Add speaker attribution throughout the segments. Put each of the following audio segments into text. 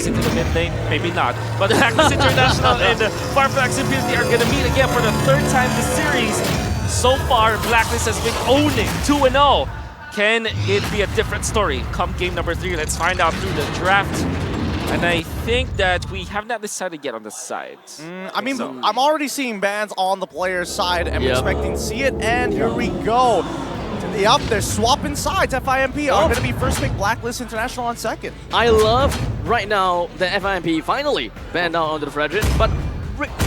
Speaker 1: FLUX into the mid lane? Maybe not. But Blacklist International and FLUX IMPUNITY are gonna meet again for the third time this series. So far, Blacklist has been owning 2-0. Can it be a different story come game number 3? Let's find out through the draft. And I think that we have not decided yet on the side.
Speaker 2: I mean, I'm already seeing bans on the player's side. I'm expecting to see it, and here we go. Yep, they're swapping sides. FIMP are going to be first pick, Blacklist International on second.
Speaker 3: I love right now that FIMP finally banned out onto the Frederick, but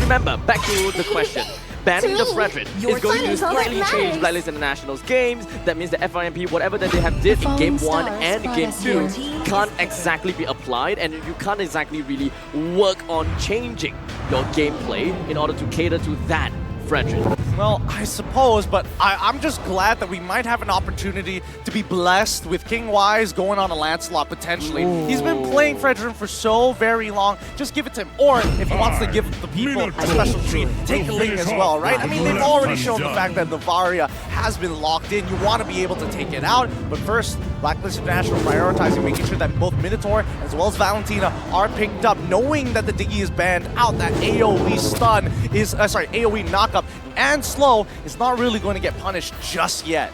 Speaker 3: remember, back to the question. Banning the Frederick is going to slightly change Blacklist International's games. That means the FIMP, whatever that they have did in Game 1 and Game 2, can't exactly be applied, and you can't exactly really work on changing your gameplay in order to cater to that Frederick.
Speaker 2: Well, I suppose, but I'm just glad that we might have an opportunity to be blessed with King Wise going on a Lancelot potentially. Ooh. He's been playing Frederick for so very long. Just give it to him. Or if he wants to give the people a special treat, take Ling as well, right? I mean, they've already shown the fact that Navaria has been locked in. You want to be able to take it out. But first, Blacklist International prioritizing making sure that both Minotaur as well as Valentina are picked up, knowing that the Diggy is banned out, that AoE stun is, AoE knockup and slow is not really going to get punished just yet.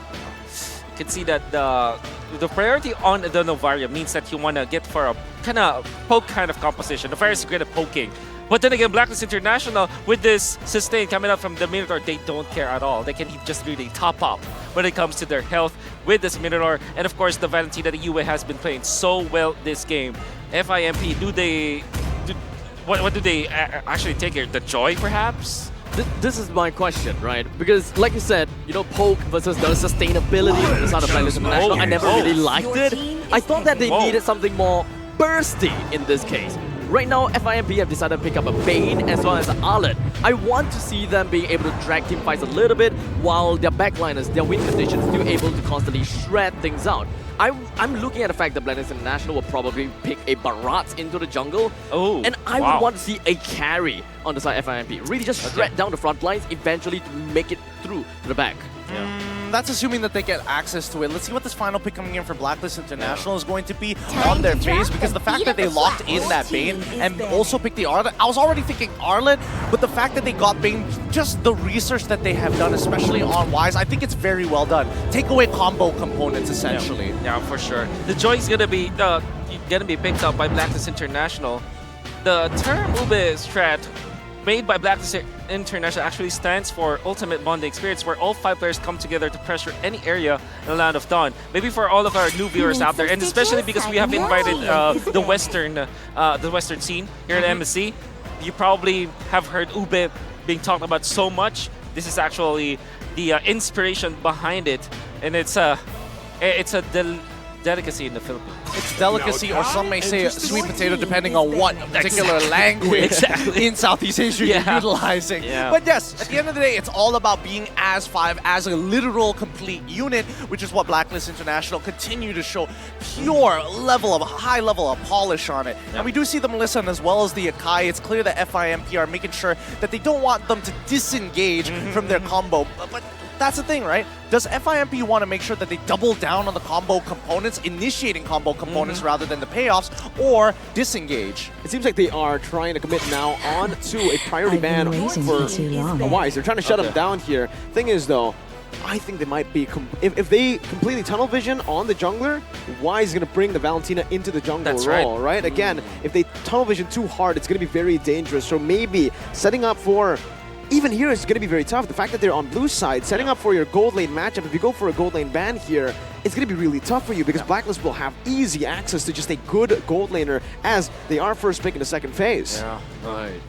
Speaker 1: You can see that the priority on the Novaria means that you want to get for a kind of poke kind of composition. Novaria is great at poking. But then again, Blacklist International, with this sustain coming up from the Minotaur, they don't care at all. They can just really top up when it comes to their health with this Minotaur. And of course, the Valentina, the UA has been playing so well this game. FIMP, what do they actually take here? The Joy, perhaps?
Speaker 3: This is my question, right? Because, like you said, you know, poke versus the sustainability of the side of Blacklist International, I never really liked it. I thought that they needed something more bursty in this case. Right now, FIMP have decided to pick up a Bane as well as an Arlet. I want to see them being able to drag team fights a little bit while their backliners, their win conditions, still able to constantly shred things out. I'm looking at the fact that Blacklist International will probably pick a Barat into the jungle.
Speaker 1: Oh,
Speaker 3: and I would want to see a carry on the side of FIMP. Really just shred down the front lines, eventually to make it through to the back.
Speaker 2: That's assuming that they get access to it. Let's see what this final pick coming in for Blacklist International is going to be on their face, because the fact that they locked in that Bane and also picked the Arlet, I was already thinking Arlet, but the fact that they got Bane, just the research that they have done, especially on Wise, I think it's very well done. Take away combo components, essentially.
Speaker 1: Yeah, for sure. The Joy is gonna be picked up by Blacklist International. The term Ube strat made by Blacklist International actually stands for Ultimate Bonding Experience, where all 5 players come together to pressure any area in the Land of Dawn. Maybe for all of our new viewers out there, and especially because we have invited the Western scene here at MSC, you probably have heard Ube being talked about so much. This is actually the inspiration behind it, and it's a delicacy in the Philippines.
Speaker 2: It's delicacy, or some may say sweet potato, depending on what particular language in Southeast Asia you're utilizing. But yes, at the end of the day, it's all about being as 5, as a literal complete unit, which is what Blacklist International continue to show pure level of, high level of polish on it. And we do see the Melissa as well as the Akai. It's clear that FIMP are making sure that they don't want them to disengage from their combo. But that's the thing, right? Does FIMP want to make sure that they double down on the combo components, initiating combo components rather than the payoffs, or disengage?
Speaker 4: It seems like they are trying to commit now on to a priority ban for Wise. They're trying to shut him down here. Thing is, though, I think they might be, if they completely tunnel vision on the jungler, Wise is going to bring the Valentina into the jungle role, right? Again, if they tunnel vision too hard, it's going to be very dangerous. So maybe setting up for, even here is going to be very tough. The fact that they're on blue side, setting up for your gold lane matchup, if you go for a gold lane ban here, it's going to be really tough for you, because Blacklist will have easy access to just a good gold laner, as they are first pick in the second phase.
Speaker 3: Yeah, right.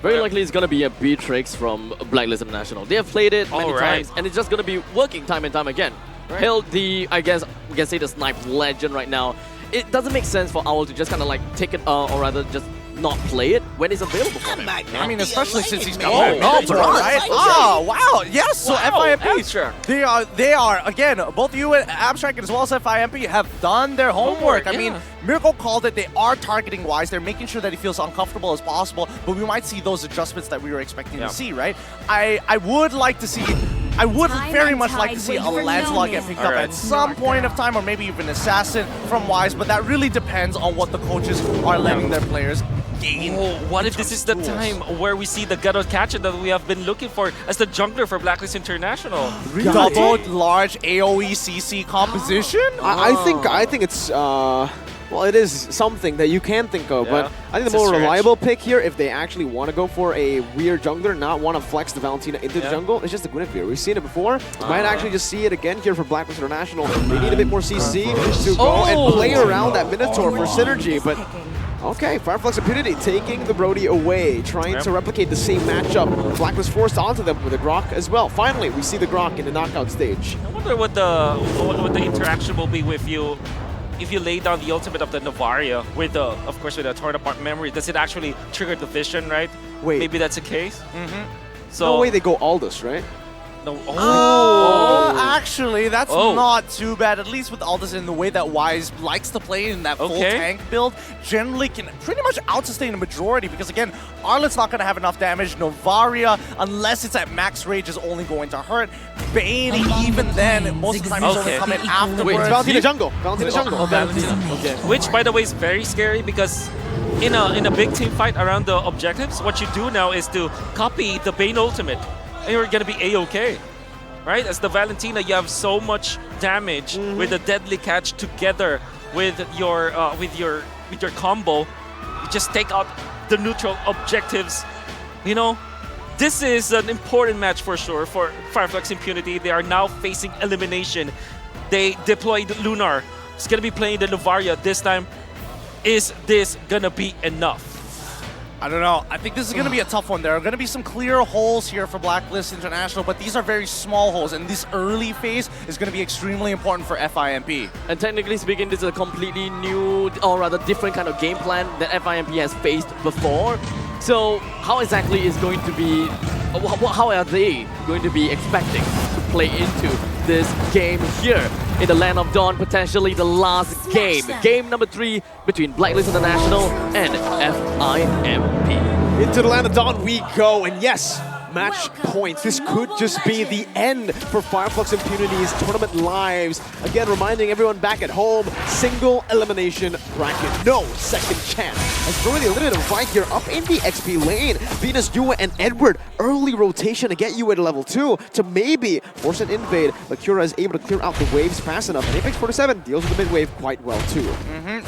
Speaker 3: Very likely it's going to be a B-Trix from Blacklist International. They have played it many times, and it's just going to be working time and time again. Hill, I guess we can say the snipe legend right now. It doesn't make sense for Owl to just kind of like take it, or rather just not play it when it's available for him.
Speaker 2: I mean, especially since he's got right? Oh, wow. Yes, so FIMP, they are, again, both you and Abstract as well as FIMP have done their homework. I mean, Miracle called it. They are targeting Wise. They're making sure that he feels uncomfortable as possible, but we might see those adjustments that we were expecting to see, right? I would like to see I would very much like to see a Lancelot get picked up at some point of time, or maybe even Assassin from Wise, but that really depends on what the coaches are letting their players gain.
Speaker 1: What if this is the time where we see the Ghetto Catcher that we have been looking for as the jungler for Blacklist International?
Speaker 2: Double large AoE CC composition?
Speaker 4: I think it's well, it is something that you can think of, but I think the more reliable pick here, if they actually want to go for a weird jungler, not want to flex the Valentina into the jungle, it's just the Guinevere. We've seen it before. Might actually just see it again here for Blacklist International. They need a bit more CC to go and play around that Minotaur for synergy, but okay, FLUX IMPUNITY taking the Brody away, trying to replicate the same matchup. Blacklist forced onto them with the Grok as well. Finally, we see the Grok in the knockout stage.
Speaker 1: I wonder what the interaction will be with you if you lay down the ultimate of the Novaria with the, of course, with a torn apart memory. Does it actually trigger the vision, right?
Speaker 4: Wait.
Speaker 1: Maybe that's the case. So
Speaker 4: no way they go Aldous, right?
Speaker 1: No.
Speaker 2: Actually, that's not too bad. At least with Aldous in the way that Wise likes to play in that full tank build, generally can pretty much out-sustain a majority because, again, Arlet's not going to have enough damage. Novaria, unless it's at max rage, is only going to hurt. Bane, even then, most of the time he's only coming afterwards.
Speaker 4: Wait, Valentina jungle. Valentina jungle.
Speaker 1: Okay. Which, by the way, is very scary because in a big team fight around the objectives, what you do now is to copy the Bane ultimate. And you're gonna be A-okay, right? As the Valentina, you have so much damage with the deadly catch together with your combo. You just take out the neutral objectives. You know, this is an important match for sure for FLUX IMPUNITY. They are now facing elimination. They deployed Lunar. It's gonna be playing the Novaria this time. Is this gonna be enough?
Speaker 2: I don't know. I think this is going to be a tough one. There are going to be some clear holes here for Blacklist International, but these are very small holes, and this early phase is going to be extremely important for FIMP.
Speaker 3: And technically speaking, this is a completely new, or rather different kind of game plan that FIMP has faced before. So how exactly is going to be, how are they going to be expecting to play into this game here in the Land of Dawn, potentially the last game. Game number 3 between Blacklist International and FIMP.
Speaker 4: Into the Land of Dawn we go, and yes, match point. This could just be the end for FLUX IMPUNITY's tournament lives. Again, reminding everyone back at home, single elimination bracket, no second chance. As Brody a little bit of a fight here up in the XP lane. Venus, Yua, and Edward, early rotation to get you at level 2 to maybe force an invade, but Kura is able to clear out the waves fast enough. And Apex 47 deals with the mid wave quite well too.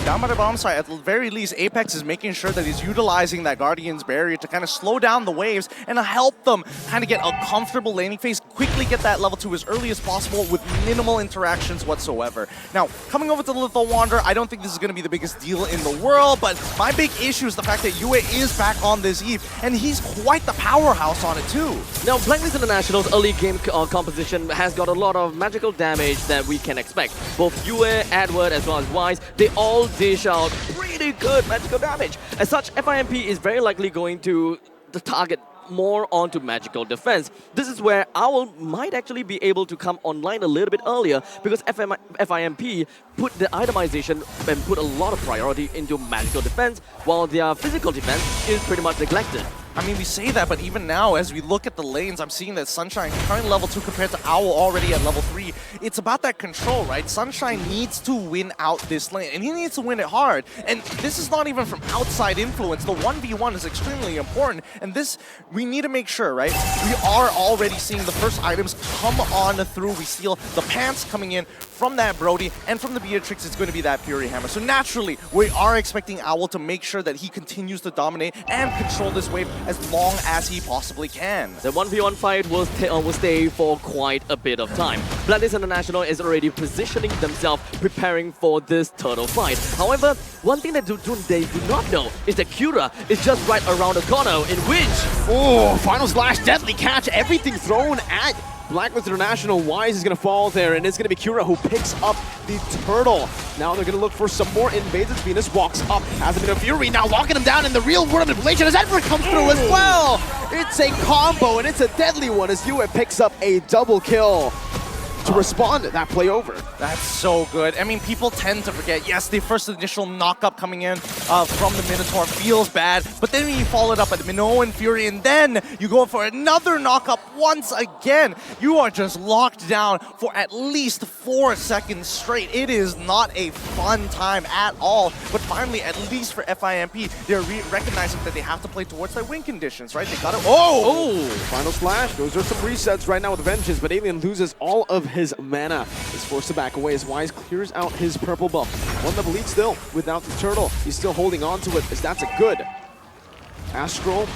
Speaker 2: Down by the bomb site, at the very least, Apex is making sure that he's utilizing that Guardian's barrier to kind of slow down the waves and help them kind of get a comfortable laning phase, quickly get that level 2 as early as possible with minimal interactions whatsoever. Now, coming over to the Lethal Wanderer, I don't think this is going to be the biggest deal in the world, but my big issue is the fact that Yue is back on this Eve, and he's quite the powerhouse on it too.
Speaker 3: Now, Blacklist International's early game composition has got a lot of magical damage that we can expect. Both Yue, Edward, as well as Wise, they all dish out really good magical damage. As such, FIMP is very likely going to target more onto magical defense. This is where Owl might actually be able to come online a little bit earlier because FIMP put the itemization and put a lot of priority into magical defense while their physical defense is pretty much neglected.
Speaker 2: I mean, we say that, but even now, as we look at the lanes, I'm seeing that Sunshine currently level 2 compared to Owl already at level 3. It's about that control, right? Sunshine needs to win out this lane, and he needs to win it hard. And this is not even from outside influence. The 1v1 is extremely important, and this, we need to make sure, right? We are already seeing the first items come on through. We see the pants coming in from that Brody, and from the Beatrix, it's going to be that Fury Hammer. So naturally, we are expecting Owl to make sure that he continues to dominate and control this wave as long as he possibly can.
Speaker 3: The 1v1 fight will stay for quite a bit of time. Blacklist International is already positioning themselves, preparing for this turtle fight. However, one thing that they do not know is that Kura is just right around the corner, in which...
Speaker 4: Oh, final slash, deadly catch, everything thrown at Blacklist International. Wise is going to fall there, and it's going to be Kura who picks up the turtle. Now they're going to look for some more invades as Venus walks up, has a bit of fury, now locking him down in the real world manipulation as Edward comes through as well. It's a combo, and it's a deadly one as Yue picks up a double kill. to respond that play over.
Speaker 2: That's so good. I mean, people tend to forget, yes, the first initial knock-up coming in from the Minotaur feels bad, but then when you follow it up at the Minoan Fury, and then you go for another knock-up once again, you are just locked down for at least 4 seconds straight. It is not a fun time at all, but finally, at least for FIMP, they're recognizing that they have to play towards their win conditions, right? They got it. Oh!
Speaker 4: Final splash. Those are some resets right now with Vengeance, but Alien loses all of his mana. Is forced to back away as Wise clears out his purple buff. One level lead still without the turtle. He's still holding on to it as that's a good Astral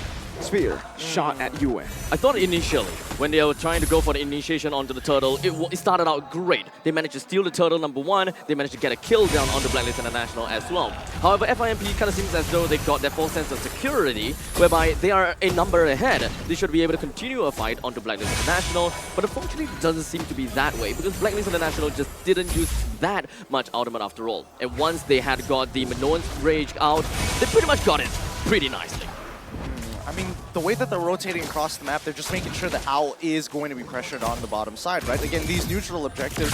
Speaker 4: Sphere shot at Yue.
Speaker 3: I thought initially, when they were trying to go for the initiation onto the turtle, it started out great. They managed to steal the turtle, number one. They managed to get a kill down on the Blacklist International as well. However, FIMP kind of seems as though they've got their full sense of security, whereby they are a number ahead. They should be able to continue a fight onto Blacklist International, but unfortunately it doesn't seem to be that way, because Blacklist International just didn't use that much ultimate after all. And once they had got the Minoan's Rage out, they pretty much got it pretty nicely.
Speaker 2: I mean, the way that they're rotating across the map, they're just making sure that Owl is going to be pressured on the bottom side, right? Again, these neutral objectives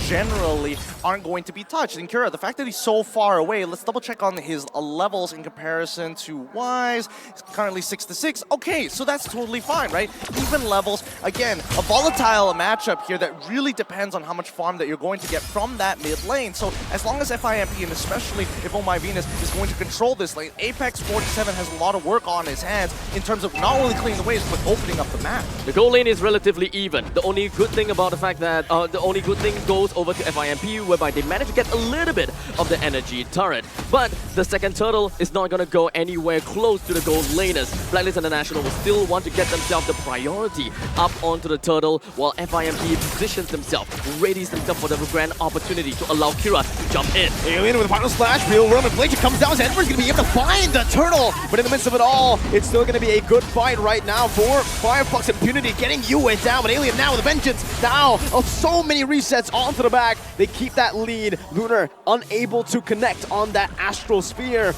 Speaker 2: generally aren't going to be touched. And Kira, the fact that he's so far away, let's double check on his levels in comparison to Wise. He's currently 6-6. Okay, so that's totally fine, right? Even levels. Again, a volatile matchup here that really depends on how much farm that you're going to get from that mid lane. So as long as FIMP, and especially if Oh My Venus is going to control this lane, Apex 47 has a lot of work on his hands in terms of not only clearing the waves, but opening up the map.
Speaker 3: The goal lane is relatively even. The only good thing about the fact that the only good thing goes over to FIMP, whereby they manage to get a little bit of the energy turret. But the second turtle is not going to go anywhere close to the gold laners. Blacklist International will still want to get themselves the priority up onto the turtle, while FIMP positions themselves, readies themselves for the grand opportunity to allow Kira to jump in.
Speaker 4: Alien with a final splash, real Roman Blade comes down, Edward's going to be able to find the turtle, but in the midst of it all, it's still going to be a good fight right now for FLUX Impunity, getting Yue down, but Alien now with a vengeance. Now, so many resets onto the back. They keep that lead. Lunar unable to connect on that Astral Sphere.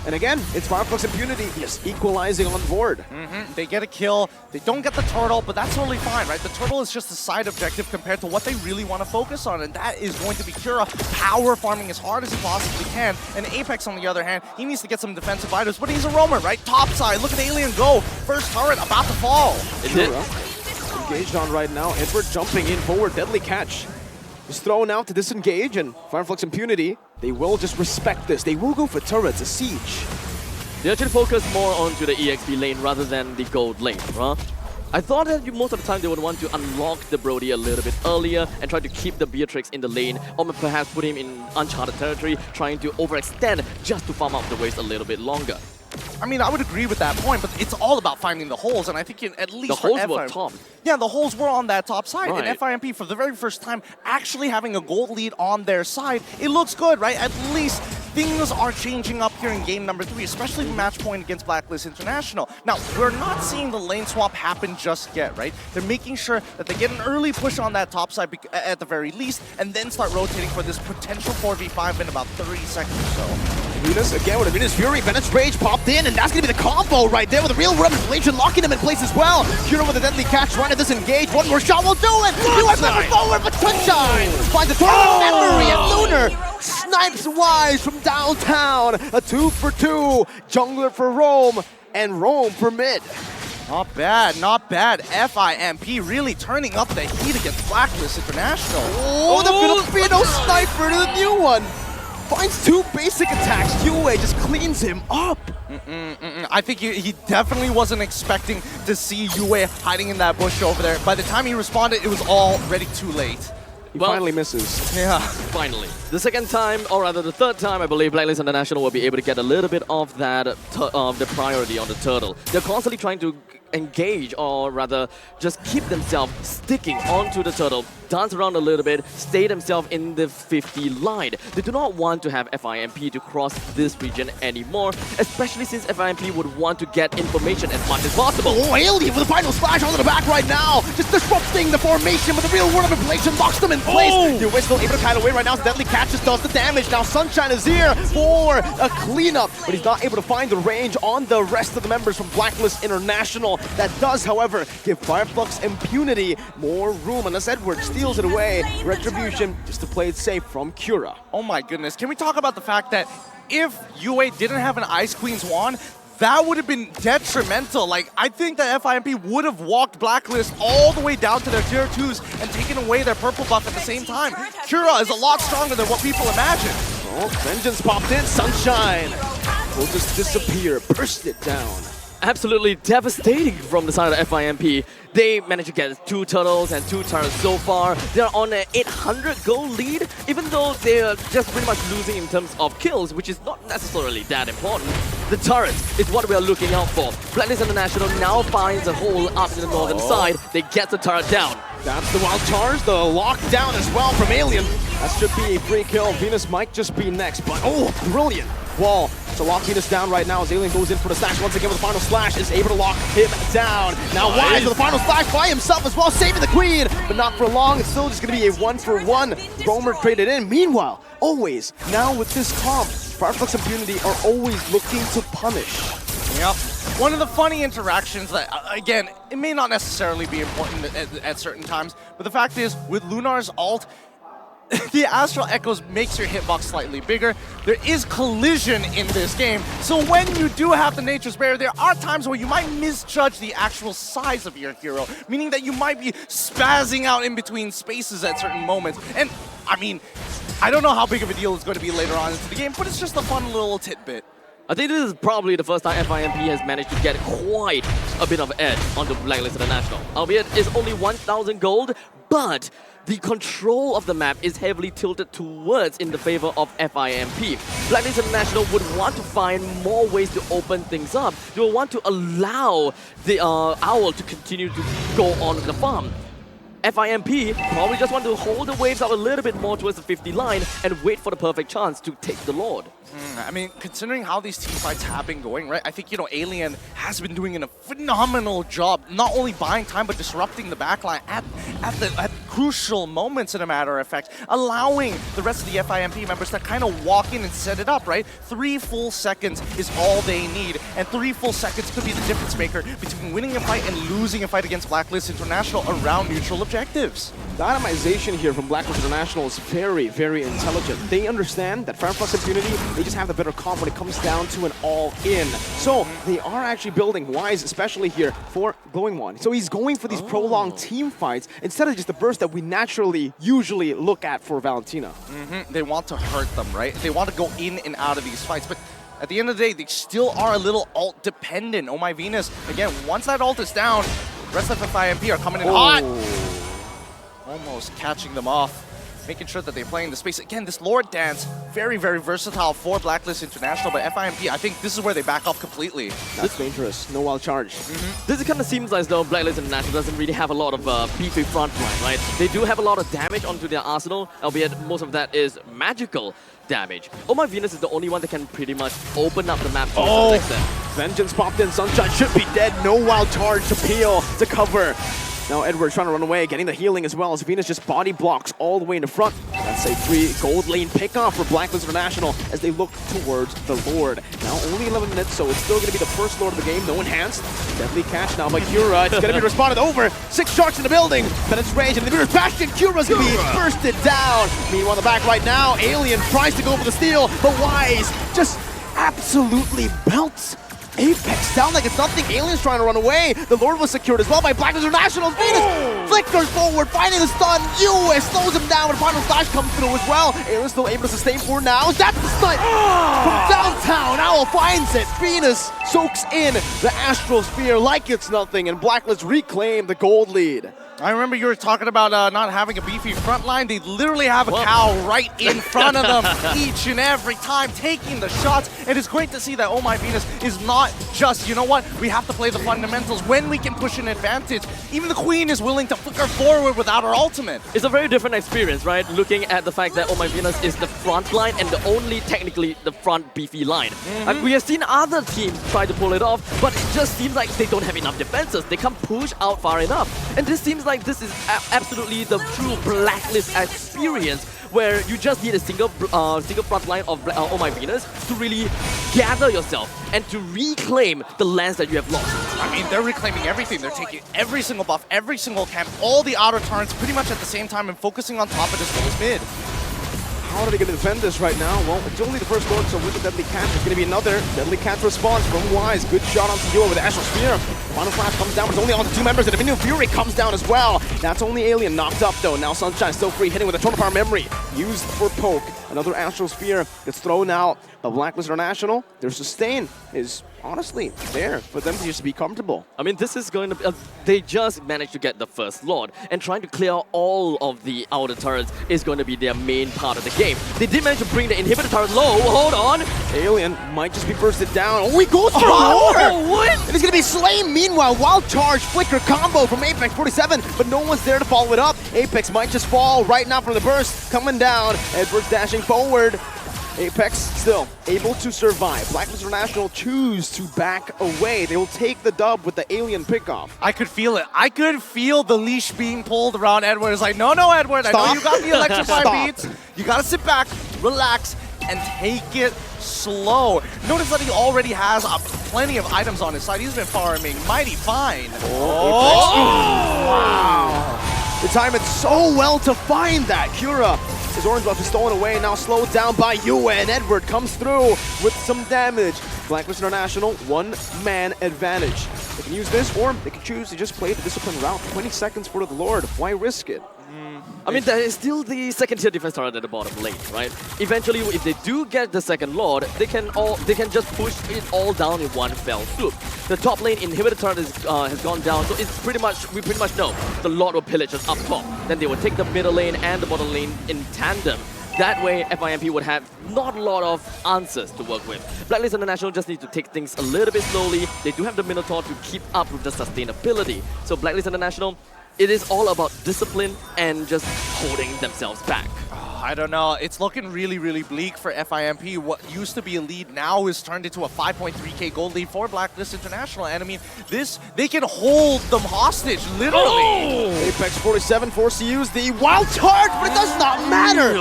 Speaker 4: And again, it's FLUX Impunity just equalizing on board.
Speaker 2: They get a kill, they don't get the turtle, but that's totally fine, right? The turtle is just a side objective compared to what they really want to focus on, and that is going to be Kira power farming as hard as he possibly can. And Apex, on the other hand, he needs to get some defensive items, but he's a roamer, right? Top side, look at Alien go. First turret about to fall.
Speaker 4: Kira engaged on right now. Edward jumping in forward, deadly catch. He's thrown out to disengage, and FLUX Impunity, they will just respect this. They will go for turrets, a siege.
Speaker 3: They actually focus more onto the EXP lane rather than the gold lane, huh? I thought that most of the time they would want to unlock the Brody a little bit earlier and try to keep the Beatrix in the lane, or perhaps put him in uncharted territory, trying to overextend just to farm out the waves a little bit longer.
Speaker 2: I mean, I would agree with that point, but it's all about finding the holes, and I think at least
Speaker 3: the holes were top.
Speaker 2: Yeah, the holes were on that top side,
Speaker 3: right.
Speaker 2: And FIMP, for the very first time, actually having a gold lead on their side, it looks good, right? At least things are changing up here in game number 3, especially match point against Blacklist International. Now, we're not seeing the lane swap happen just yet, right? They're making sure that they get an early push on that top side at the very least, and then start rotating for this potential 4v5 in about 30 seconds or so.
Speaker 4: Venus again with a Venus Fury, Bennett's Rage popped in, and that's going to be the combo right there with a real Revelation locking him in place as well. Kira with a deadly catch, trying to disengage. One more shot will do it! Never forward, but Sunshine finds a total memory, and Lunar snipes Wise from downtown. A 2-for-2, jungler for Rome, and Rome for mid.
Speaker 2: Not bad, not bad. FIMP really turning up the heat against Blacklist International.
Speaker 4: Oh, the Filipino sniper to the new one. Finds 2 basic attacks. Yue just cleans him up.
Speaker 2: I think he definitely wasn't expecting to see Yue hiding in that bush over there. By the time he responded, it was already too late.
Speaker 4: He finally misses.
Speaker 2: Yeah.
Speaker 3: Finally. The second time, or rather the third time, I believe Blacklist International will be able to get a little bit of that, the priority on the turtle. They're constantly trying to engage, or rather just keep themselves sticking onto the turtle, dance around a little bit, stay themselves in the 50 line. They do not want to have FIMP to cross this region anymore, especially since FIMP would want to get information as much as possible.
Speaker 4: Oh, Alien with a final splash onto the back right now, just disrupting the formation with a real word of inflation, locks them in place. Yue still able to kite away right now, so deadly catch just does the damage. Now Sunshine is here for a cleanup, but he's not able to find the range on the rest of the members from Blacklist International. That does, however, give FLUX Impunity more room, unless Edward steals steals it away. Retribution just to play it safe from Cura.
Speaker 2: Oh my goodness. Can we talk about the fact that if UA didn't have an Ice Queen's wand, that would have been detrimental. Like, I think that FIMP would have walked Blacklist all the way down to their tier 2s and taken away their purple buff at the same time. Cura is a lot stronger than what people imagine.
Speaker 4: Oh, Vengeance popped in. Sunshine will just disappear, burst it down.
Speaker 3: Absolutely devastating from the side of FIMP. They managed to get 2 turtles and 2 turrets so far. They're on an 800 gold lead, even though they're just pretty much losing in terms of kills, which is not necessarily that important. The turrets is what we are looking out for. Blacklist International now finds a hole up in the northern side. They get the turret down.
Speaker 4: That's the wild charge, the lockdown as well from Alien. That should be a free kill. Venus might just be next, but oh, brilliant wall to lock Venus down right now as Alien goes in for the slash once again with the final slash, is able to lock him down. Now Wise with the final slash by himself as well, saving the queen, but not for long. It's still just going to be a 1-for-1. Roamer traded in. Meanwhile, always, now with this comp, FLUX Impunity are always looking to punish.
Speaker 2: Yep. One of the funny interactions that, again, it may not necessarily be important at certain times, but the fact is, with Lunar's ult, the Astral Echoes makes your hitbox slightly bigger. There is collision in this game, so when you do have the Nature's Barrier, there are times where you might misjudge the actual size of your hero, meaning that you might be spazzing out in between spaces at certain moments. And, I mean, I don't know how big of a deal it's going to be later on into the game, but it's just a fun little tidbit.
Speaker 3: I think this is probably the first time FIMP has managed to get quite a bit of edge onto Blacklist International. Albeit it's only 1,000 gold, but the control of the map is heavily tilted towards in the favor of FIMP. Blacklist International would want to find more ways to open things up. They will want to allow the Owl to continue to go on the farm. FIMP probably just want to hold the waves up a little bit more towards the 50 line and wait for the perfect chance to take the Lord.
Speaker 2: I mean, considering how these team fights have been going, right? I think, Alien has been doing a phenomenal job, not only buying time, but disrupting the backline at crucial moments, in a matter of fact, allowing the rest of the FIMP members to kind of walk in and set it up, right? 3 full seconds is all they need, and 3 full seconds could be the difference maker between winning a fight and losing a fight against Blacklist International around neutral objectives.
Speaker 4: The itemization here from Blacklist International is very, very intelligent. They understand that FLUX Impunity, they just have the better comp when it comes down to an all-in. So they are actually building Wise, especially here, for Glowing Wand. So he's going for these prolonged team fights instead of just the burst that we naturally usually look at for Valentina.
Speaker 2: They want to hurt them, right? They want to go in and out of these fights, but at the end of the day, they still are a little ult dependent. Oh my Venus, again, once that ult is down, the rest of FIMP are coming in hot. Almost catching them off, making sure that they're playing the space. Again, this Lord Dance, very, very versatile for Blacklist International, but FIMP, I think this is where they back off completely.
Speaker 4: That's dangerous. No wild charge.
Speaker 3: This kind of seems as though Blacklist International doesn't really have a lot of beefy front line, right? They do have a lot of damage onto their arsenal, albeit most of that is magical damage. Oh my Venus is the only one that can pretty much open up the map to some extent.
Speaker 4: Vengeance popped in. Sunshine should be dead. No wild charge to peel to cover. Now Edward's trying to run away, getting the healing as well as Venus just body blocks all the way in the front. That's a 3 gold lane pickoff for Blacklist International as they look towards the Lord. Now only 11 minutes, so it's still going to be the first Lord of the game. No enhanced. Deadly catch now by Cura. It's going to be responded over. 6 sharks in the building. Penance range and the mirror Bastion. Cura's going to be bursted down. Meanwhile, the back right now, Alien tries to go for the steal, but Wise just absolutely belts Apex sound like it's nothing. Alien's trying to run away. The Lord was secured as well by Blacklist International. Venus flickers forward, finding the stun. US slows him down, but final slash comes through as well. Alien's still able to sustain for now. That's the stun from downtown. Owl finds it. Venus soaks in the Astral Sphere like it's nothing, and Blacklist reclaim the gold lead.
Speaker 2: I remember you were talking about not having a beefy front line. They literally have a cow right in front of them each and every time, taking the shots. And it's great to see that Oh My Venus is not just, you know what, we have to play the fundamentals when we can push an advantage. Even the Queen is willing to flicker forward without her ultimate.
Speaker 3: It's a very different experience, right? Looking at the fact that Oh My Venus is the front line and the only, technically, the front beefy line. And we have seen other teams try to pull it off, but it just seems like they don't have enough defenses. They can't push out far enough. And this seems like this is absolutely the true Blacklist experience, where you just need a single front line of Oh My Venus to really gather yourself and to reclaim the lands that you have lost.
Speaker 2: I mean, they're reclaiming everything. They're taking every single buff, every single camp, all the outer turrets pretty much at the same time and focusing on top of this whole mid.
Speaker 4: How are they going to defend this right now? Well, it's only the first Lord, so with the Deadly Cat, there's going to be another Deadly Cat response from Wise. Good shot onto Yua with the Astral Sphere. The final flash comes down, but it's only on the 2 members, and Dominion Fury comes down as well. That's only Alien knocked up, though. Now Sunshine still free, hitting with a Total Power Memory. Used for poke. Another Astral Sphere gets thrown out. But Blacklist International, their sustain is honestly there for them to just be comfortable.
Speaker 3: I mean, this is going to be... they just managed to get the first Lord, and trying to clear all of the outer turrets is going to be their main part of the game. They did manage to bring the inhibitor turret low. Hold on.
Speaker 4: Alien might just be bursted down. Oh, he goes for
Speaker 3: what?
Speaker 4: And he's going to be slain. Meanwhile, wild charge, flicker combo from Apex 47, but no one's there to follow it up. Apex might just fall right now from the burst. Coming down. Edwards dashing forward. Apex still able to survive. Blacklist International choose to back away. They will take the dub with the Alien pickoff.
Speaker 2: I could feel it. I could feel the leash being pulled around Edward. It's like, no, Edward.
Speaker 4: Stop.
Speaker 2: I know you got the electrify
Speaker 4: Stop.
Speaker 2: beats. You got to sit back, relax, and take it slow. Notice that he already has plenty of items on his side. He's been farming mighty fine.
Speaker 4: Wow. They time it so well to find that. Cura, his orange buff is stolen away, now slowed down by Yue, and Edward comes through with some damage. Blacklist International, 1-man advantage. They can use this, or they can choose to just play the discipline route. 20 seconds for the Lord. Why risk it?
Speaker 3: I mean, there is still the second-tier defense turret at the bottom lane, right? Eventually, if they do get the second Lord, they can just push it all down in one fell swoop. The top lane inhibitor turret has gone down, so it's we pretty much know the Lord will pillage us up top. Then they will take the middle lane and the bottom lane in tandem. That way, FIMP would have not a lot of answers to work with. Blacklist International just need to take things a little bit slowly. They do have the Minotaur to keep up with the sustainability. So Blacklist International, it is all about discipline and just holding themselves back.
Speaker 2: I don't know. It's looking really, really bleak for FIMP. What used to be a lead now is turned into a 5.3k gold lead for Blacklist International. And I mean, they can hold them hostage, literally.
Speaker 4: Oh! Apex 47 forced to use the wild charge, but it does not matter.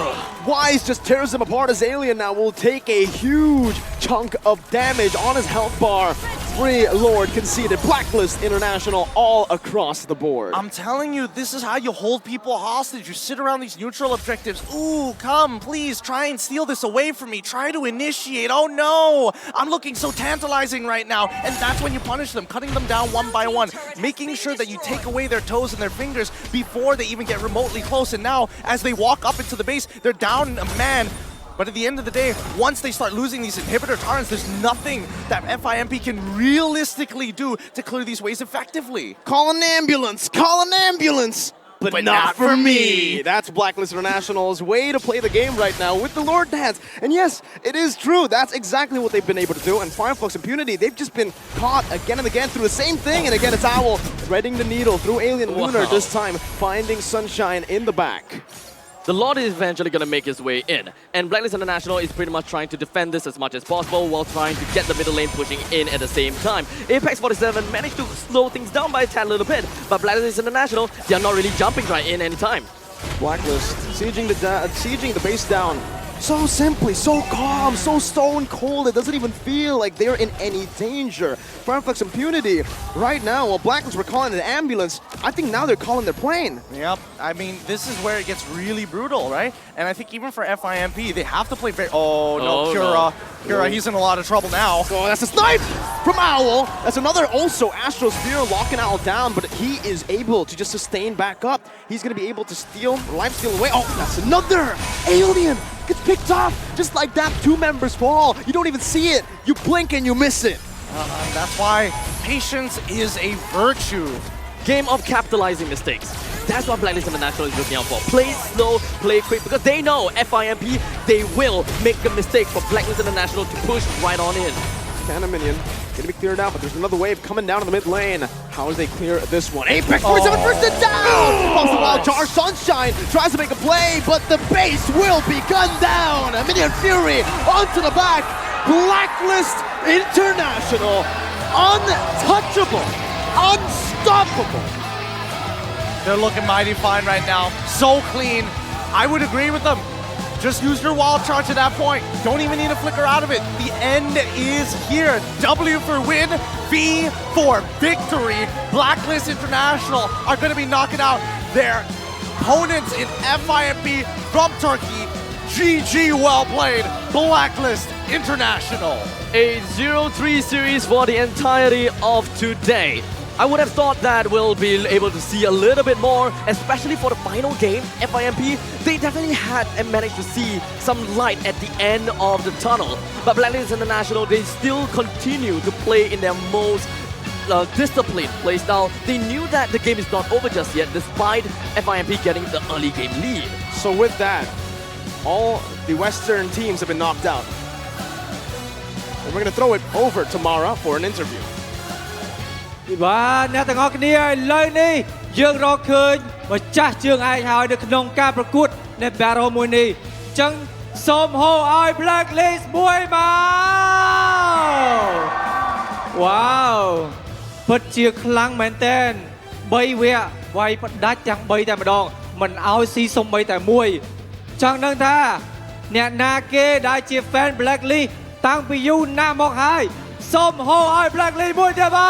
Speaker 4: Wise just tears them apart as Alien now will take a huge chunk of damage on his health bar. Free Lord conceded. Blacklist International all across the board.
Speaker 2: I'm telling you, this is how you hold people hostage. You sit around these neutral objectives. Ooh, come, please, try and steal this away from me. Try to initiate. Oh no, I'm looking so tantalizing right now. And that's when you punish them, cutting them down one by one, making sure that you take away their toes and their fingers before they even get remotely close. And now, as they walk up into the base, they're down a man. But at the end of the day, once they start losing these inhibitor turrets, there's nothing that FIMP can realistically do to clear these waves effectively.
Speaker 4: Call an ambulance! Call an ambulance! But not for me! That's Blacklist International's way to play the game right now with the Lord Dance. And yes, it is true. That's exactly what they've been able to do. And FLUX Impunity, they've just been caught again and again through the same thing. And again, it's Owl threading the needle through Alien Lunar, this time finding Sunshine in the back.
Speaker 3: The Lord is eventually going to make his way in, and Blacklist International is pretty much trying to defend this as much as possible while trying to get the middle lane pushing in at the same time. Apex 47 managed to slow things down by a tad little bit, but Blacklist International, they are not really jumping right in anytime.
Speaker 4: Blacklist sieging the base down. So simply, so calm, so stone cold, it doesn't even feel like they're in any danger. FLUX Impunity, right now, while Blacklist were calling an ambulance, I think now they're calling their plane.
Speaker 2: Yep, I mean, this is where it gets really brutal, right? And I think even for FIMP, they have to play very... Oh, no, Cura. Cura, he's in a lot of trouble now.
Speaker 4: Oh, that's a snipe from Owl. That's another also Astral Sphere locking Owl down, but he is able to just sustain back up. He's going to be able to life steal away. Oh, that's another Alien. Gets picked off just like that. 2 members fall. You don't even see it. You blink and you miss it.
Speaker 2: That's why patience is a virtue.
Speaker 3: Game of capitalizing mistakes. That's what Blacklist International is looking out for. Play slow, play quick, because they know FIMP, they will make a mistake for Blacklist International to push right on in.
Speaker 4: Cannon minion gonna be cleared out, but there's another wave coming down in the mid lane. How do they clear this one? Apex 47 first it down! Falls the wild charge. Sunshine tries to make a play, but the base will be gunned down. A Minion Fury onto the back. Blacklist International, untouchable, unstoppable.
Speaker 2: They're looking mighty fine right now. So clean. I would agree with them. Just use your wild charge at that point. Don't even need to flicker out of it. The end is here. W for win, V for victory. Blacklist International are going to be knocking out their opponents in FIMP from Turkey. GG, well played, Blacklist International.
Speaker 3: A 0-3 series for the entirety of today. I would have thought that we'll be able to see a little bit more, especially for the final game, FIMP. They definitely had and managed to see some light at the end of the tunnel. But Blacklist International, they still continue to play in their most disciplined play style. They knew that the game is not over just yet, despite FIMP getting the early game lead.
Speaker 4: So with that, all the Western teams have been knocked out. And we're going to throw it over to Mara for an interview.
Speaker 5: បាទអ្នកទាំងអស់គ្នាឥឡូវនេះយើងរកឃើញម្ចាស់ជើងឯកហើយនៅក្នុងការប្រកួតនៅ Battle មួយនេះអញ្ចឹងសូមហៅឲ្យ Blacklist មួយមកវ៉ាវពិតជាខ្លាំងមែនតើ3វគ្គវាយផ្ដាច់ទាំង3តែម្ដងមិនឲ្យស៊ីសំបីតែមួយចង់ដឹងថាអ្នកណាគេដែលជា fan Blacklist តាំងពីយូរណាស់មកហើយសូមហៅឲ្យ Blacklist មួយទៀតមក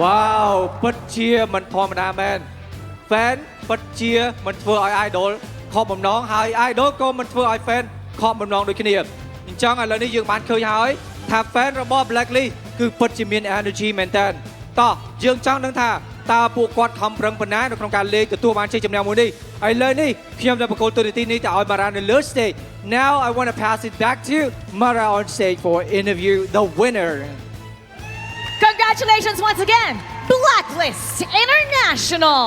Speaker 5: វ៉ាវពិតជាមិនធម្មតាមែន fan ពិតជាមិនធ្វើឲ្យ idol ខកបំណងហើយ idol ក៏មិនធ្វើឲ្យ fan ខកបំណងដូចគ្នាអញ្ចឹងឥឡូវនេះយើងបានឃើញហើយថា fan របស់ Blacklist គឺពិតជាមាន energy មែនតើតោះយើងចង់ដឹងថាតើពួកគាត់ខំប្រឹងប៉ុណ្ណានៅក្នុងការលេងទទួលបានជ័យជំនះមួយនេះឥឡូវនេះខ្ញុំจะប្រកល់ទូរទស្សន៍នេះទៅឲ្យ Mara នៅលើ stage Now I want to pass it back to Mara on stage for interview the winner
Speaker 6: Congratulations once again Blacklist International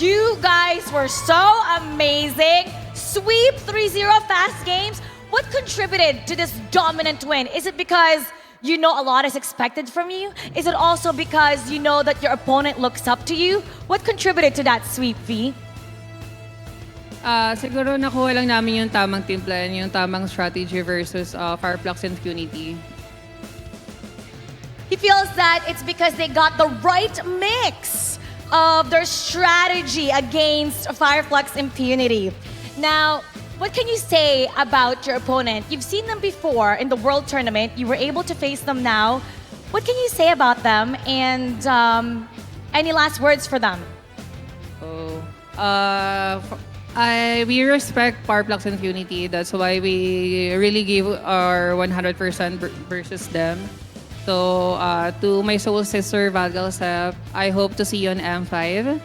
Speaker 6: You guys were so amazing Sweep 3-0 fast games What contributed to this dominant win? Is it because you know a lot is expected from you? Is it also because you know that your opponent looks up to you? What contributed to that sweep, V?
Speaker 7: Siguro nakuha lang namin yung tamang team plan, yung tamang strategy versus FLUX Impunity.
Speaker 6: He feels that it's because they got the right mix of their strategy against FLUX Impunity. Now, what can you say about your opponent? You've seen them before in the World Tournament. You were able to face them now. What can you say about them and any last words for them?
Speaker 7: We respect FLUX Impunity. That's why we really give our 100% versus them. So to my soul sister Valgalsep, I hope to see you on M5.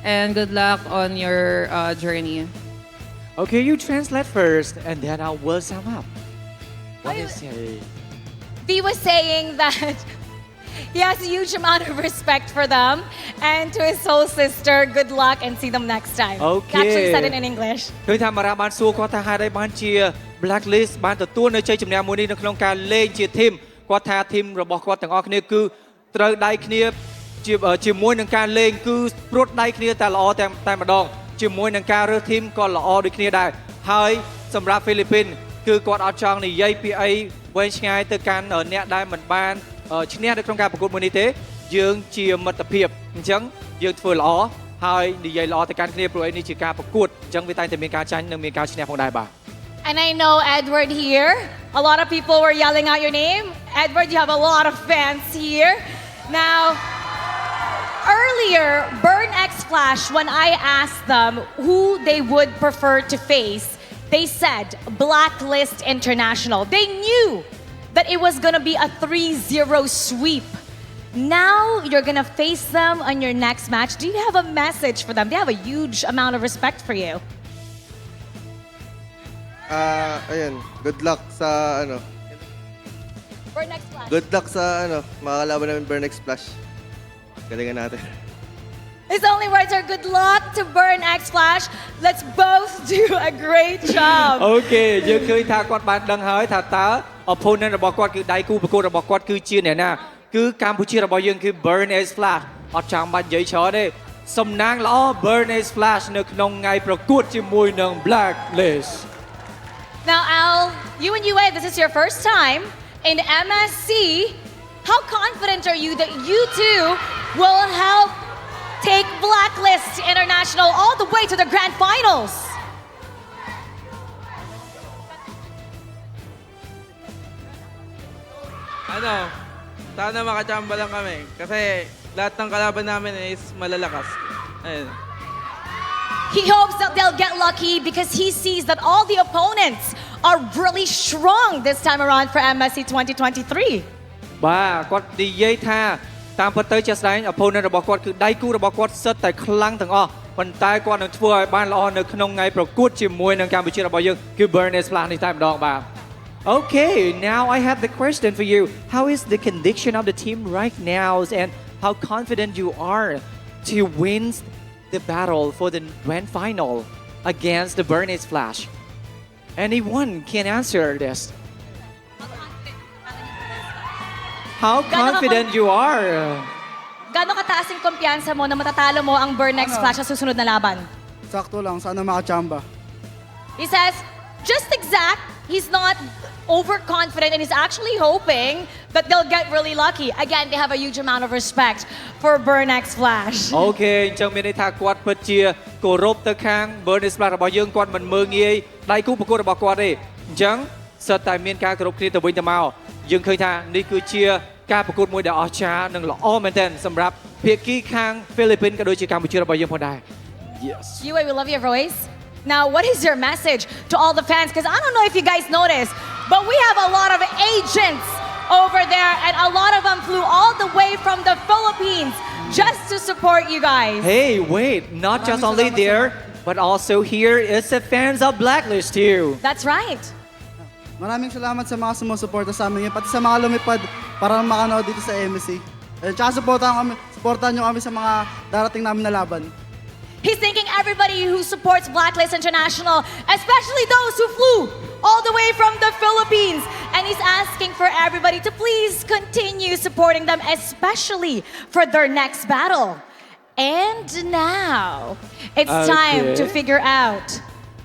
Speaker 7: And good luck on your journey.
Speaker 5: Okay, you translate first and then I will sum up. What is it?
Speaker 6: V was saying that he has a huge amount of respect for them and to his soul sister, good luck and see them next time.
Speaker 5: Okay.
Speaker 6: He actually said it in English.
Speaker 5: ឃើញថា Mara បានសួរគាត់ថាហេតុអីបានជា Blacklist បានទទួលនៅជ័យជំនះមួយនេះនៅក្នុងការលេងជា team គាត់ថា team របស់គាត់ទាំងអស់គ្នាគឺត្រូវដៃគ្នាជាមួយនឹងការលេងគឺព្រួតដៃគ្នាតែល្អតែម្ដងជាមួយនឹងការរើស team ក៏ល្អដូចគ្នាដែរហើយសម្រាប់ Philippines គឺគាត់អត់ចង់និយាយពីអីវែងឆ្ងាយទៅកាន់អ្នកដែលមិនបានឈ្នះនៅក្នុងការប្រកួតមួយនេះទេយើងជាមិត្តភាពអញ្ចឹងយើងធ្វើល្អហើយនិយាយល្អទៅកាន់គ្នាព្រោះនេះជាការប្រកួតអញ្ចឹងវាតែងតែមានការចាញ់និងមានការឈ្នះផងដែរបាទ
Speaker 6: And I know Edward here, a lot of people were yelling out your name. Edward, you have a lot of fans here. Now, earlier, Burn X Flash, when I asked them who they would prefer to face, they said Blacklist International. They knew that it was going to be a 3-0 sweep. Now you're going to face them on your next match. Do you have a message for them? They have a huge amount of respect for you.
Speaker 8: Ayun, good luck sa ano.
Speaker 6: Burn X Flash.
Speaker 8: Good luck sa ano, makakalaban namin Burn X Flash. Galingan natin.
Speaker 6: His only words are good luck to Burn X Flash. Let's both do a great job.
Speaker 5: Okay យើងឃើញថាគាត់បានដឹងហើយថាតើ opponent របស់គាត់គឺដៃគូប្រកួតរបស់គាត់គឺជាអ្នកណាគឺកម្ពុជារបស់យើងគឺ Burn X Flash អត់ចាំបាច់និយាយច្រើនទេសំណាងល្អ Burn X Flash នៅក្នុងថ្ងៃប្រកួតជាមួយនឹង Blacklist
Speaker 6: Now, Al, you and Yue, this is your first time in MSC. How confident are you that you two will help take Blacklist International all the way to the grand finals?
Speaker 9: Ano, sana makachamba lang kami. Kasi lahat ng kalaban namin is malalakas. Ayun.
Speaker 6: He hopes that they'll get lucky because he sees that all the opponents are really strong this time around for MSC 2023.
Speaker 5: បាទគាត់និយាយថាតាមពិតទៅជាក់ស្ដែង opponent របស់គាត់គឺដៃគូរបស់គាត់សិតតែខ្លាំងទាំងអស់ប៉ុន្តែគាត់នឹងធ្វើឲ្យបានល្អនៅក្នុងថ្ងៃប្រកួតជាមួយនឹងកម្ពុជារបស់យើងគឺ Burn Is Flash នេះតែម្ដងបាទ Okay, now I have the question for you. How is the condition of the team right now and how confident you are to win the battle for the grand final against the Burn Is Flash? Anyone can answer this. How confident you are?
Speaker 6: Gano'ng kataas yung kumpiyansa mo na matatalo mo ang Burn X Flash sa susunod na laban?
Speaker 10: Sakto lang, sana makachamba.
Speaker 6: He says, just exact, he's not overconfident and he's actually hoping that they'll get really lucky. Again, they have a huge amount of respect for Burn X Flash.
Speaker 5: Okay, អញ្ចឹងមានន័យថាគាត់ពិតជាគោរពទៅខាង Burn Is Flash របស់យើងគាត់មិនមើលងាយដៃគូប្រកួតរបស់គាត់ទេអញ្ចឹងសិតតែមានការគោរពគ្នាទៅវិញទៅមកយើងឃើញថានេះគឺជាការប្រកួតមួយដែលអស្ចារ្យនិងល្អមែនទែនសម្រាប់ភាគីខាង Philippines ក៏ដូចជាកម្ពុជារបស់យើងផងដែរ Yes.
Speaker 6: Yue, we love your voice. Now, what is your message to all the fans? Because I don't know if you guys noticed, but we have a lot of agents over there, and a lot of them flew all the way from the Philippines just to support you guys.
Speaker 5: Hey, wait, not just only there, but also here is the fans of Blacklist too.
Speaker 6: That's right.
Speaker 10: Maraming salamat sa mga sumusuporta sa amin, pati sa mga lumipad para makanood dito sa MSC. Tsaka supportahan nyo kami sa mga darating namin na laban.
Speaker 6: He's thanking everybody who supports Blacklist International, especially those who flew all the way from the Philippines. And he's asking for everybody to please continue supporting them, especially for their next battle. And now, it's time to figure out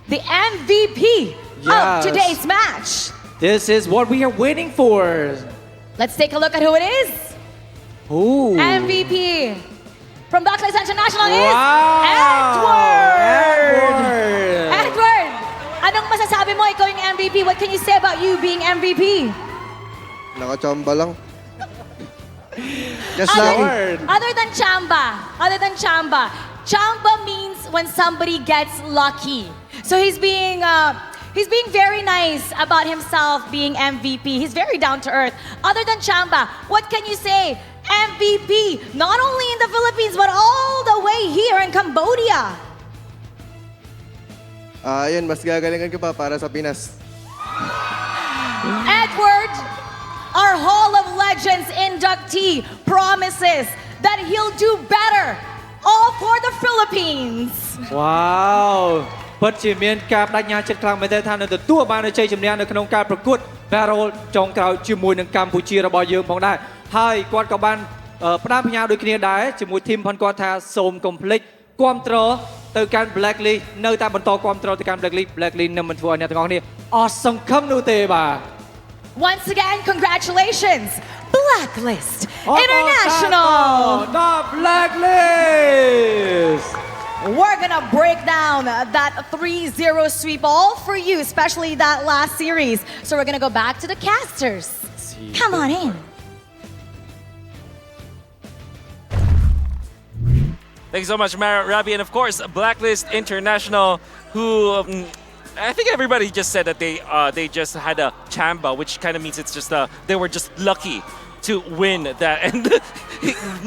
Speaker 6: the MVP of today's match.
Speaker 5: This is what we are waiting for.
Speaker 6: Let's take a look at who it is.
Speaker 5: Ooh.
Speaker 6: MVP from Blacklist International is Edward! Edward! Anong masasabi mo? Ikaw yung MVP. What can you say about you being MVP?
Speaker 8: Nakachamba lang. Just
Speaker 6: Other than chamba. Chamba means when somebody gets lucky. So he's being very nice about himself being MVP. He's very down to earth. Other than chamba, what can you say? MVP, not only in the Philippines, but all the way here in Cambodia.
Speaker 8: Ayun, mas gagalingan ko pa para sa Pinas.
Speaker 6: Edward, our Hall of Legends inductee, promises that he'll do better, all for the Philippines.
Speaker 5: Wow. ពិតជាមានការបដិញ្ញាចិត្តខ្លាំងមែនទែនថានឹងទទួលបានជ័យជំនះនៅក្នុងការប្រកួត Battle ចុងក្រោយជាមួយនឹងកម្ពុជារបស់យើងផងដែរហើយគាត់ក៏បានផ្ដាំផ្ញើដូចគ្នាដែរជាមួយធីមផងគាត់ថាសូមកុំភ្លេចគាំទ្រទៅកាន់ Blacklist នៅតែបន្តគាំទ្រទៅកាន់ Blacklist នឹងមិនធ្វើឲ្យអ្នកទាំងអស់គ្នាអស់សង្ឃឹមនោះទេបាទ
Speaker 6: Once again, congratulations, Blacklist International.
Speaker 5: The Blacklist.
Speaker 6: We're gonna break down that 3-0 sweep all for you, especially that last series. So we're gonna go back to the casters. Come on in.
Speaker 1: Thanks so much, Mara Rabi, and of course, Blacklist International, who I think everybody just said that they just had a chamba, which kind of means it's just they were just lucky to win that. And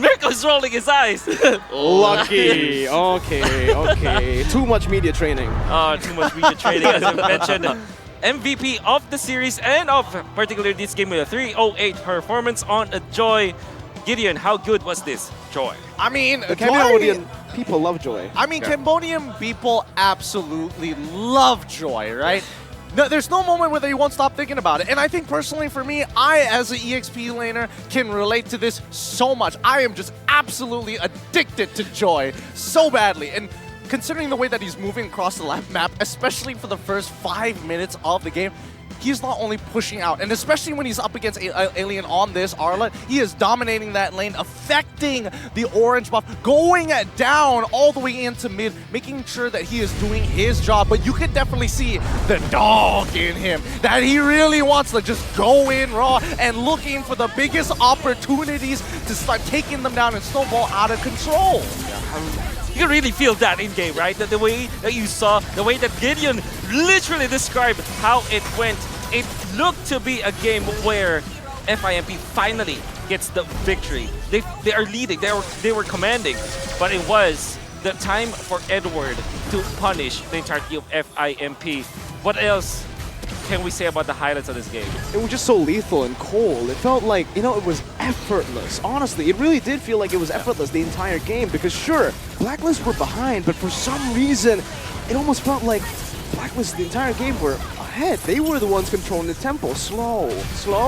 Speaker 1: Mirko's rolling his eyes.
Speaker 4: Lucky. Okay. Too much media training.
Speaker 1: Too much media training, as I mentioned. MVP of the series and of particularly this game with a 308 performance on a Joy. Gideon, how good was this Joy?
Speaker 2: I mean,
Speaker 4: The Cambodian people love Joy.
Speaker 2: I mean, Cambodian people absolutely love Joy, right? No, there's no moment where they won't stop thinking about it. And I think personally for me, I as an EXP laner can relate to this so much. I am just absolutely addicted to Joy so badly. And considering the way that he's moving across the map, especially for the first 5 minutes of the game, he's not only pushing out, and especially when he's up against Alien on this Arlet, he is dominating that lane, affecting the orange buff, going down all the way into mid, making sure that he is doing his job. But you can definitely see the dog in him, that he really wants to just go in raw and looking for the biggest opportunities to start taking them down and snowball out of control.
Speaker 1: You can really feel that in game, right? The way that you saw, the way that Gideon literally described how it went. It looked to be a game where FIMP finally gets the victory. They are leading, they were commanding, but it was the time for Edward to punish the entirety of FIMP. What else can we say about the highlights of this game?
Speaker 4: It was just so lethal and cold. It felt like, you know, it was effortless. Honestly, it really did feel like it was effortless the entire game, because sure, Blacklist were behind, but for some reason, it almost felt like Blacklist the entire game were ahead. They were the ones controlling the tempo. Slow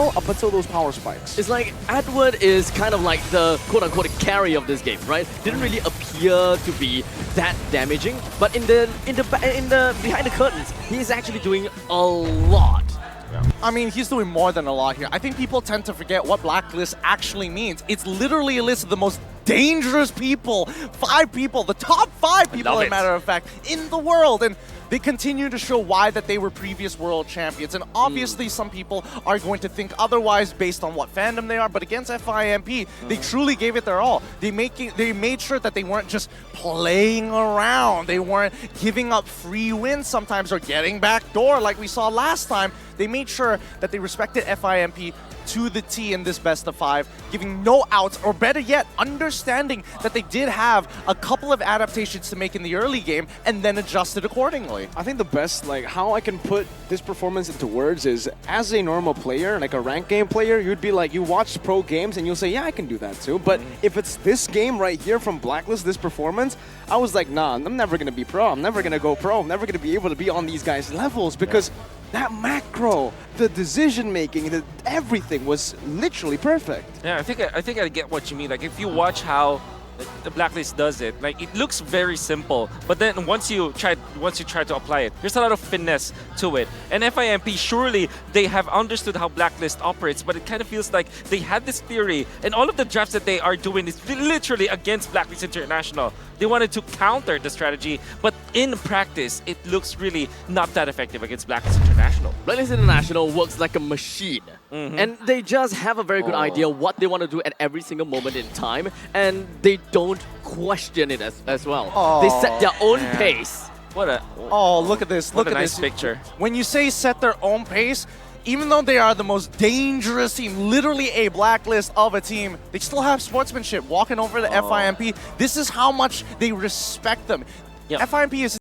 Speaker 4: up until those power spikes.
Speaker 3: It's like Edward is kind of like the quote-unquote carry of this game, right? Didn't really appear to be that damaging, but in the behind the curtains, he's actually doing a lot.
Speaker 2: I mean, he's doing more than a lot here. I think people tend to forget what Blacklist actually means. It's literally a list of the most dangerous people, 5 people, the top 5 people, as a matter of fact, in the world. And they continue to show why that they were previous world champions. And obviously some people are going to think otherwise based on what fandom they are, but against FIMP, they truly gave it their all. They made sure that they weren't just playing around. They weren't giving up free wins sometimes or getting backdoor like we saw last time. They made sure that they respected FIMP to the T in this best of 5, giving no outs, or better yet, understanding that they did have a couple of adaptations to make in the early game and then adjusted accordingly.
Speaker 4: I think the best, like, how I can put this performance into words is, as a normal player, like a ranked game player, you'd be like, you watch pro games and you'll say, yeah, I can do that too. But if it's this game right here from Blacklist, this performance, I was like, nah, I'm never going to be pro. I'm never going to go pro. I'm never going to be able to be on these guys' levels, because that macro, the decision making, everything was literally perfect.
Speaker 1: Yeah, I think I get what you mean. Like, if you watch how the Blacklist does it, like, it looks very simple, but then once you try to apply it, there's a lot of finesse to it. And FIMP, surely they have understood how Blacklist operates, but it kind of feels like they had this theory, and all of the drafts that they are doing is literally against Blacklist International. They wanted to counter the strategy, but in practice, it looks really not that effective against Blacklist International.
Speaker 3: Blacklist International works like a machine. And they just have a very good idea what they want to do at every single moment in time, and they don't question it as well. They set their own pace.
Speaker 1: What a
Speaker 2: look at this! Look at
Speaker 1: nice
Speaker 2: this
Speaker 1: picture.
Speaker 2: When you say set their own pace, even though they are the most dangerous team, literally a Blacklist of a team, they still have sportsmanship walking over the FIMP. This is how much they respect them. FIMP is